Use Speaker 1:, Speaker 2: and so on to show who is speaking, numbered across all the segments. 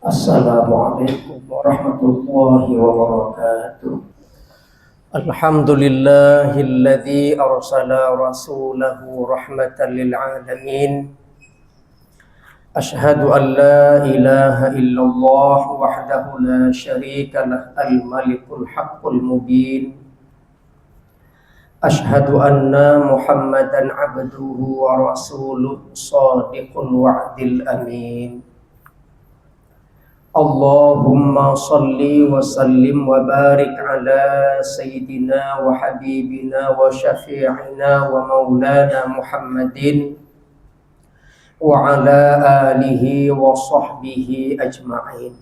Speaker 1: Assalamualaikum warahmatullahi wabarakatuh. Alhamdulillahilladzi arsala rasulahu rahmatan lil alamin. Ashhadu an la ilaha illallah wahdahu la syarika lah al-malikul haqqul mubin. Ashhadu anna Muhammadan abduhu wa rasuluh shadiqul wa'dil amin. Allahumma salli wa sallim wa barik ala sayyidina wa habibina wa syafi'ina wa maulana Muhammadin wa ala alihi wa sahbihi ajma'in.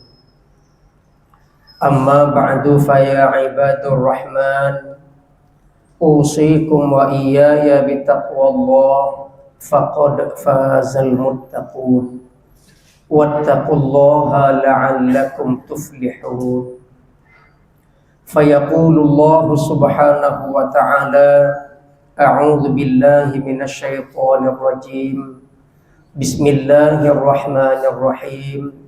Speaker 1: Amma ba'du fa ya ibadur rahman, usikum wa iyaya bitaqwallah, faqad fazal muttaqun. Wattaqullaha la'allakum tuflihun. Fayaqulullahu subhanahu wa ta'ala, a'udzu billahi minasyaitonir rajim. Bismillahirrahmanirrahim.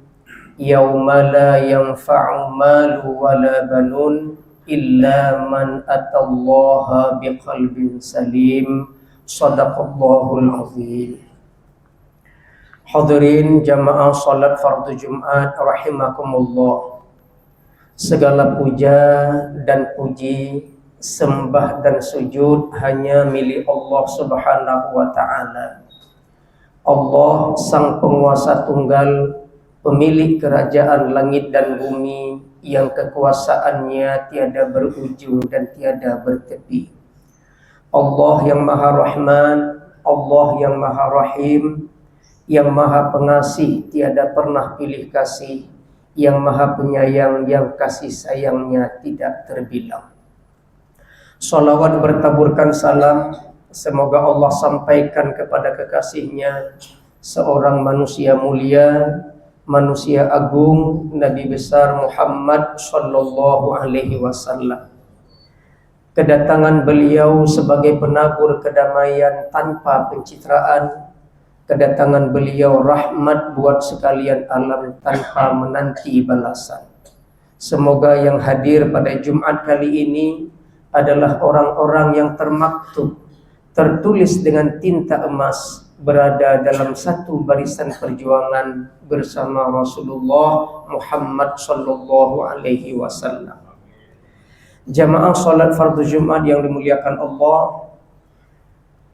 Speaker 1: Yauma la yanfa'u malu wala banun illa man atallaha biqalbin salim. Shadaqallahul azim. Hadirin jamaah salat fardu Jumat rahimakumullah. Segala puja dan puji, sembah dan sujud hanya milik Allah Subhanahu wa taala. Allah sang penguasa tunggal, pemilik kerajaan langit dan bumi yang kekuasaannya tiada berujung dan tiada bertepi. Allah yang Maha Rahman, Allah yang Maha Rahim, yang Maha Pengasih, tiada pernah pilih kasih, yang Maha Penyayang, yang kasih sayangnya tidak terbilang. Salawat bertaburkan salam, semoga Allah sampaikan kepada kekasihnya, seorang manusia mulia, manusia agung, Nabi besar Muhammad sallallahu alaihi wasallam. Kedatangan beliau sebagai penabur kedamaian tanpa pencitraan, kedatangan beliau rahmat buat sekalian alam tanpa menanti balasan. Semoga yang hadir pada Jumat kali ini adalah orang-orang yang termaktub, tertulis dengan tinta emas, berada dalam satu barisan perjuangan bersama Rasulullah Muhammad sallallahu alaihi wasallam. Jamaah salat fardu Jumat yang dimuliakan Allah,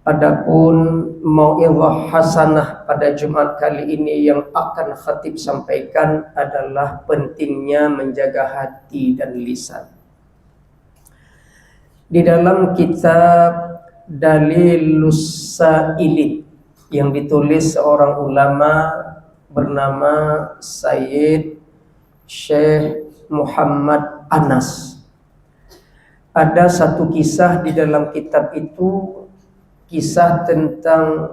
Speaker 1: adapun mau'izah hasanah pada Jumat kali ini yang akan khatib sampaikan adalah pentingnya menjaga hati dan lisan. Di dalam kitab Dalilus Sa'ilin yang ditulis seorang ulama bernama Sayyid Syekh Muhammad Anas, ada satu kisah di dalam kitab itu, kisah tentang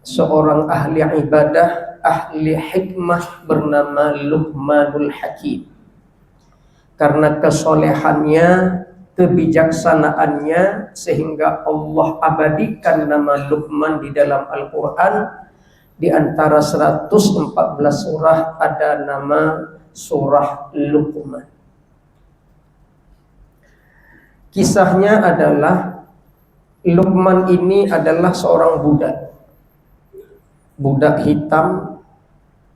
Speaker 1: seorang ahli ibadah, ahli hikmah bernama Luqmanul Hakim. Karena kesolehannya, kebijaksanaannya, sehingga Allah abadikan nama Luqman di dalam Al-Quran. Di antara 114 surah ada nama surah Luqman. Kisahnya adalah Luqman ini adalah seorang budak hitam,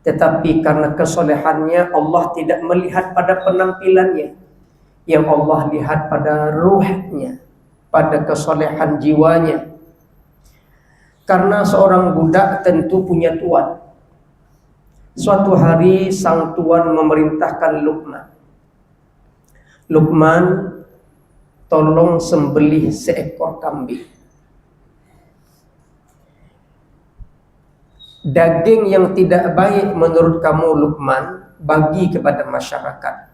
Speaker 1: tetapi karena kesolehannya Allah tidak melihat pada penampilannya, yang Allah lihat pada ruhnya, pada kesolehan jiwanya. Karena seorang budak tentu punya tuan. Suatu hari sang tuan memerintahkan Luqman, tolong sembelih seekor kambing. Daging yang tidak baik menurut kamu Luqman, bagi kepada masyarakat.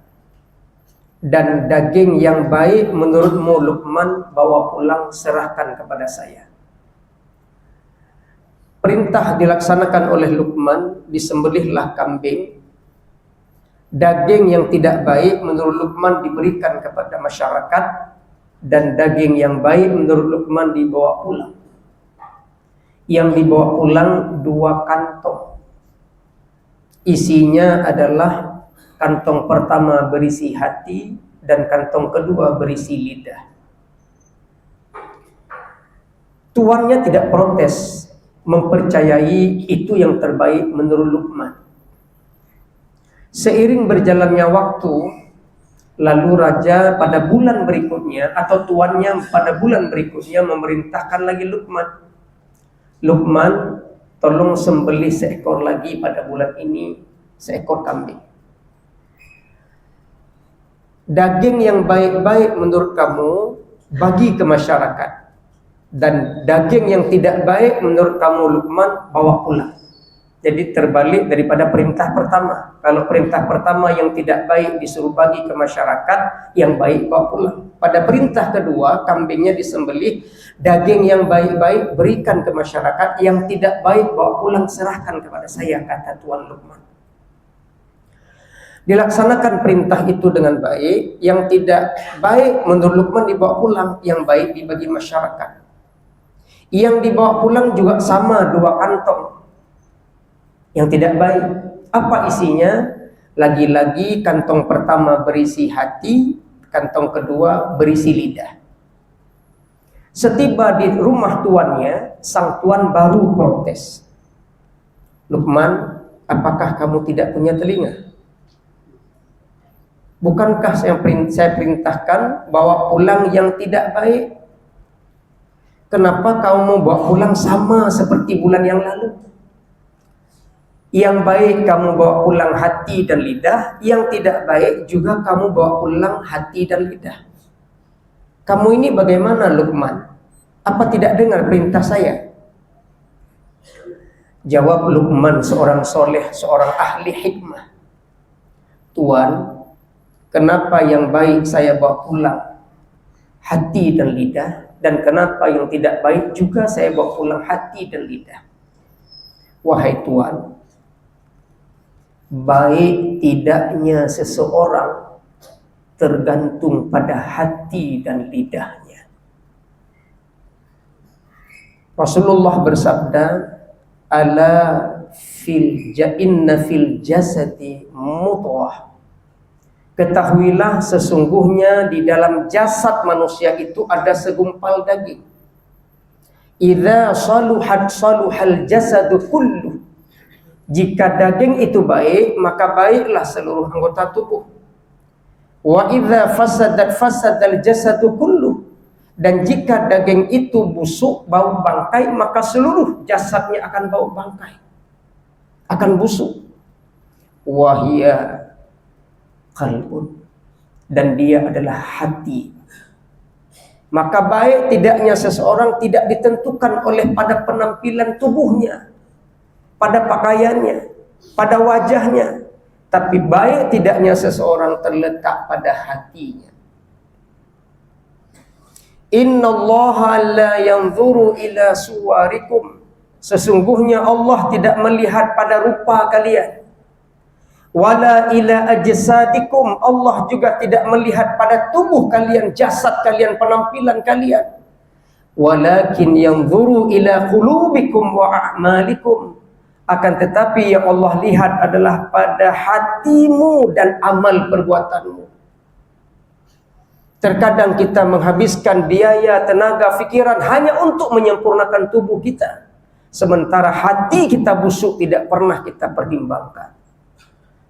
Speaker 1: Dan daging yang baik menurutmu Luqman, bawa pulang, serahkan kepada saya. Perintah dilaksanakan oleh Luqman, disembelihlah kambing. Daging yang tidak baik menurut Luqman diberikan kepada masyarakat, dan daging yang baik menurut Luqman dibawa pulang. Yang dibawa pulang 2 kantong. Isinya adalah Kantong pertama berisi hati dan kantong kedua berisi lidah. Tuannya tidak protes, mempercayai itu yang terbaik menurut Luqman. Seiring berjalannya waktu, lalu raja pada bulan berikutnya atau tuannya pada bulan berikutnya memerintahkan lagi Luqman. Luqman, tolong sembelih seekor lagi pada bulan ini, seekor kambing. Daging yang baik-baik menurut kamu bagi ke masyarakat, dan daging yang tidak baik menurut kamu Luqman bawa pulang. Jadi terbalik daripada perintah pertama. Kalau perintah pertama yang tidak baik disuruh bagi ke masyarakat, yang baik bawa pulang. Pada perintah kedua, kambingnya disembelih, daging yang baik-baik berikan ke masyarakat, yang tidak baik bawa pulang, serahkan kepada saya, kata Tuan Luqman. Dilaksanakan perintah itu dengan baik, yang tidak baik menurut Luqman dibawa pulang, yang baik dibagi masyarakat. Yang dibawa pulang juga sama, 2 kantong. Yang tidak baik, apa isinya? Lagi-lagi kantong pertama berisi hati, kantong kedua berisi lidah. Setiba di rumah tuannya, sang tuan baru protes. Luqman, apakah kamu tidak punya telinga? Bukankah saya perintahkan bawa pulang yang tidak baik? Kenapa kamu mau bawa pulang sama seperti bulan yang lalu? Yang baik kamu bawa pulang hati dan lidah, yang tidak baik juga kamu bawa pulang hati dan lidah. Kamu ini bagaimana Luqman? Apa tidak dengar perintah saya? Jawab Luqman, seorang soleh, seorang ahli hikmah. Tuan, kenapa yang baik saya bawa pulang hati dan lidah, dan kenapa yang tidak baik juga saya bawa pulang hati dan lidah? Wahai Tuan, baik tidaknya seseorang tergantung pada hati dan lidahnya. Rasulullah bersabda, ala inna fil jasadi mudghah. Ketahuilah sesungguhnya di dalam jasad manusia itu ada segumpal daging. Idza saluhat saluhal jasadu kullu. Jika daging itu baik, maka baiklah seluruh anggota tubuh. Wa idza fasadat fasadal jasadu kullu. Dan jika daging itu busuk, bau bangkai, maka seluruh jasadnya akan bau bangkai, akan busuk. Wahia qalbun, dan dia adalah hati. Maka baik tidaknya seseorang tidak ditentukan oleh pada penampilan tubuhnya, pada pakaiannya, pada wajahnya, tapi baik tidaknya seseorang terletak pada hatinya. Innallaha la yanzuru ila suwarikum. Sesungguhnya Allah tidak melihat pada rupa kalian. Wala ila ajsadikum. Allah juga tidak melihat pada tubuh kalian, jasad kalian, penampilan kalian. Walakin yanzuru ila qulubikum wa a'malikum. Akan tetapi yang Allah lihat adalah pada hatimu dan amal perbuatanmu. Terkadang kita menghabiskan biaya, tenaga, fikiran hanya untuk menyempurnakan tubuh kita, sementara hati kita busuk tidak pernah kita pertimbangkan.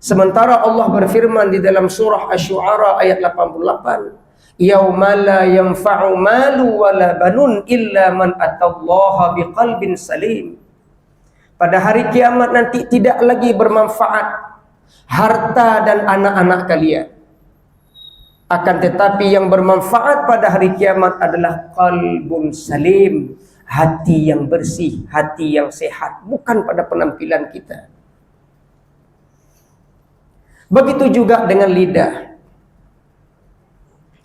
Speaker 1: Sementara Allah berfirman di dalam surah Asy-Syu'ara ayat 88, yauma la yanfa'u malu wala banun illa man atallaha biqalbin salim. Pada hari kiamat nanti tidak lagi bermanfaat harta dan anak-anak kalian. Akan tetapi yang bermanfaat pada hari kiamat adalah qalbun salim, hati yang bersih, hati yang sehat, bukan pada penampilan kita. Begitu juga dengan lidah.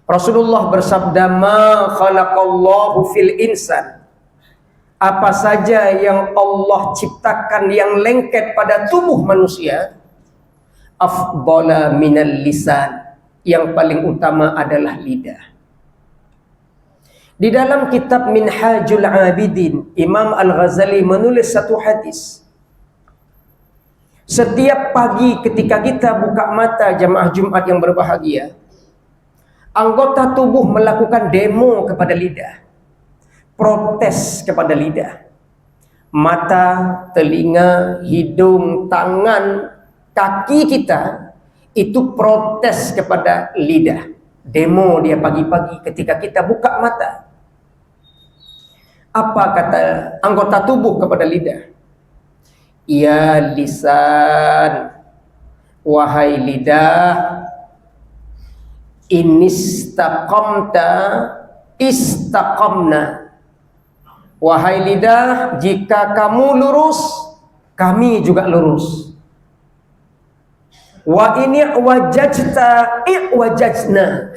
Speaker 1: Rasulullah bersabda, ma khalaqallahu fil insan. Apa saja yang Allah ciptakan yang lengket pada tubuh manusia, afdala minal lisan. Yang paling utama adalah lidah. Di dalam kitab Minhajul Abidin, Imam Al-Ghazali menulis satu hadis. Setiap pagi ketika kita buka mata jamaah Jumat yang berbahagia, anggota tubuh melakukan demo kepada lidah, protes kepada lidah. Mata, telinga, hidung, tangan, kaki kita itu protes kepada lidah. Demo dia pagi-pagi ketika kita buka mata. Apa kata anggota tubuh kepada lidah? Ya lisan, wahai lidah, inistaqamta istaqamna. Wahai lidah, jika kamu lurus, kami juga lurus. Wa ini wajajta i'wajajna.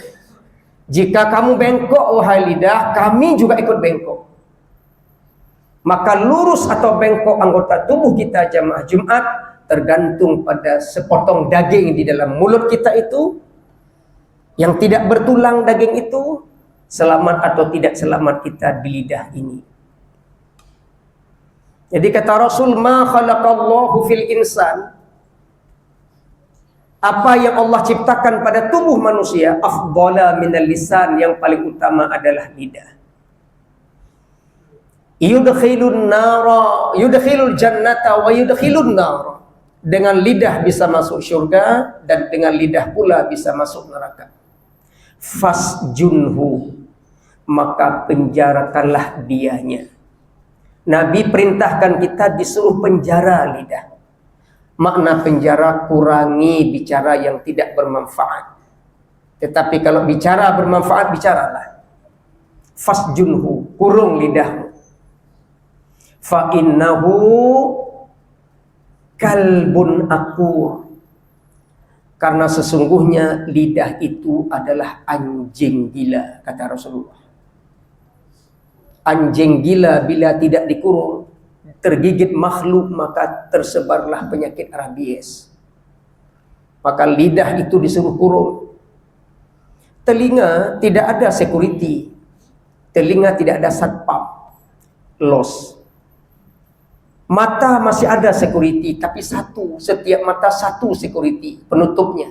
Speaker 1: Jika kamu bengkok wahai lidah, kami juga ikut bengkok. Maka lurus atau bengkok anggota tubuh kita jamaah Jumat tergantung pada sepotong daging di dalam mulut kita itu. Yang tidak bertulang daging itu, selamat atau tidak selamat kita di lidah ini. Jadi kata Rasul, ma khalaqallahu fil insan, apa yang Allah ciptakan pada tubuh manusia, afdala minal lisan, yang paling utama adalah lidah. Yudkhilun nara, yudkhilul jannata wa yudkhilun nara. Dengan lidah bisa masuk syurga, dan dengan lidah pula bisa masuk neraka. Fasjunhu, maka penjarakanlah dianya. Nabi perintahkan kita disuruh penjara lidah. Makna penjara, kurangi bicara yang tidak bermanfaat. Tetapi kalau bicara bermanfaat, bicaralah. Fasjunhu, kurung lidahmu. Fa innahu kalbun aqur. Karena sesungguhnya lidah itu adalah anjing gila, kata Rasulullah. Anjing gila bila tidak dikurung, tergigit makhluk, maka tersebarlah penyakit rabies. Maka lidah itu disuruh kurung. Telinga tidak ada security. Telinga tidak ada satpam, los. Mata masih ada security, tapi satu, setiap mata satu security, penutupnya.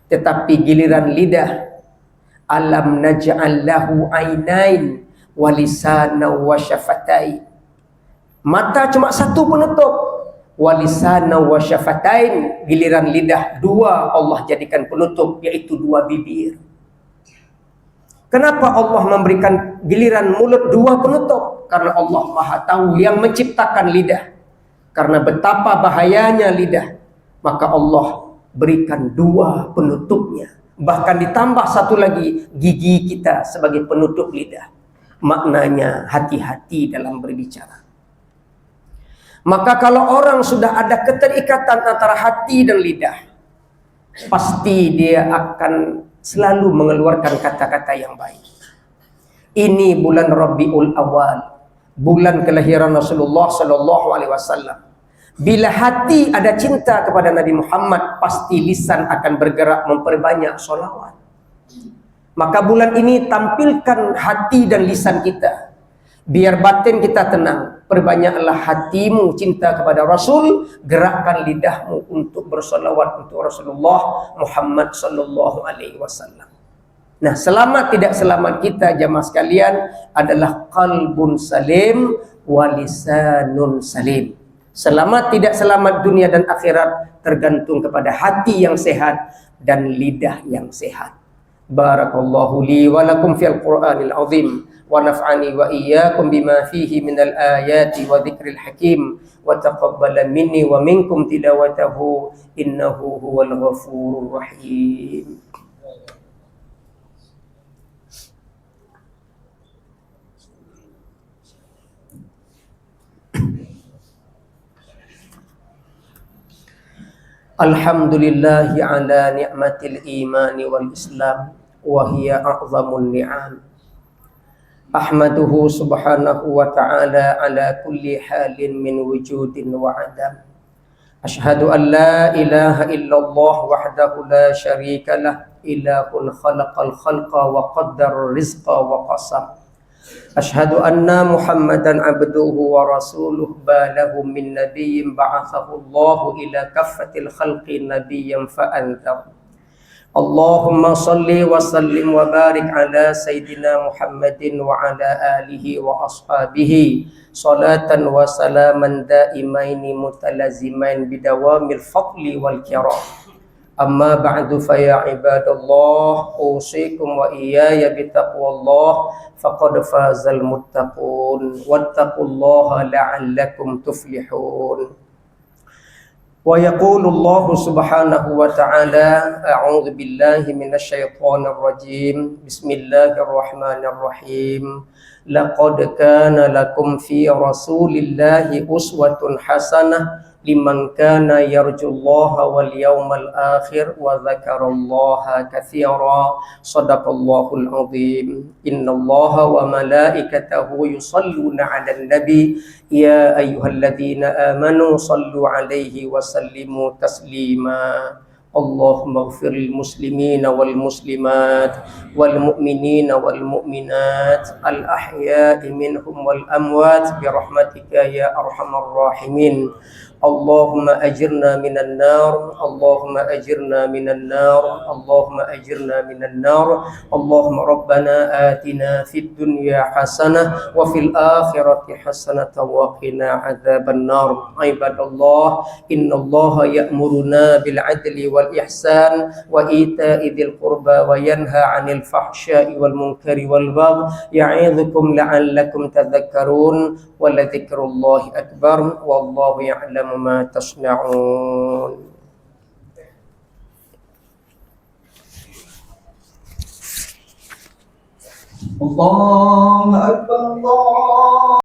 Speaker 1: Tetapi giliran lidah, alam naj'al lahu ainain wa lisana wa syafatain. Mata cuma satu penutup, wa lisana wa syafatain. Giliran lidah dua Allah jadikan penutup, yaitu dua bibir. Kenapa Allah memberikan giliran mulut dua penutup? Karena Allah Maha Tahu yang menciptakan lidah. Karena betapa bahayanya lidah, maka Allah berikan dua penutupnya. Bahkan ditambah satu lagi, gigi kita sebagai penutup lidah. Maknanya hati-hati dalam berbicara. Maka kalau orang sudah ada keterikatan antara hati dan lidah, pasti dia akan selalu mengeluarkan kata-kata yang baik. Ini bulan Rabiul Awal, bulan kelahiran Rasulullah sallallahu alaihi wasallam. Bila hati ada cinta kepada Nabi Muhammad, pasti lisan akan bergerak memperbanyak sholawat. Maka bulan ini tampilkan hati dan lisan kita, biar batin kita tenang. Perbanyaklah hatimu cinta kepada Rasul, gerakkan lidahmu untuk bersolawat untuk Rasulullah Muhammad sallallahu alaihi wasallam. Nah, selamat tidak selamat kita jamaah sekalian adalah qalbun salim wa lisanun salim. Selamat tidak selamat dunia dan akhirat tergantung kepada hati yang sehat dan lidah yang sehat. Barakallahu li wa lakum fil Qur'anil azim wa naf'ani wa iyyakum bima fihi minal ayati wa dzikril hakim wa taqabbala minni wa minkum tilawatahu innahu huwal ghafurur rahim. Alhamdulillahi ala ni'matil imani wal islam wa hiya a'zamun ni'am. Ahmaduhu subhanahu wa ta'ala ala kulli halin min wujudin wa adam. Ashhadu an la ilaha illallah wahdahu la syarika lah, ilahun khalaqal khalqa wa qaddar rizqa wa qasam. أشهد أن محمدا عبده ورسوله باله من نبي بعثه الله إلى كافة الخلق نبيا فأنذر اللهم صل وسلم وبارك على سيدنا محمد وعلى آله وأصحابه صلاة وسلاما دائمين متلازمين بدوام الفضل والكرام أما بعد فيا عباد الله أوصيكم وإياي بتقوى الله فقد فاز المتقون واتقوا الله لعلكم تفلحون ويقول الله سبحانه وتعالى أعوذ بالله من الشيطان الرجيم بسم الله الرحمن الرحيم لقد كان لكم في رسول الله أسوة حسنة لمن كان يرجو الله واليوم الآخر وذكر الله كثيرا صدق الله العظيم إن الله وملائكته يصلون على النبي يا أيها الذين آمنوا صلوا عليه وسلموا تسليما اللهم اغفر للمسلمين والمسلمات والمؤمنين والمؤمنات الأحياء منهم والأموات برحمتك يا أرحم الراحمين اللهم أجرنا من النار اللهم أجرنا من النار اللهم أجرنا من النار اللهم ربنا آتنا في الدنيا حسنة وفي الآخرة حسنة وقنا عذاب النار عباد الله إن الله يأمرنا بالعدل والإحسان وإيتاء ذي القربى وينهى عن الفحشاء والمنكر والبغي يعظكم لعلكم تذكرون ولذكر الله أكبر والله يعلم ما تصنعون
Speaker 2: الله أكبر الله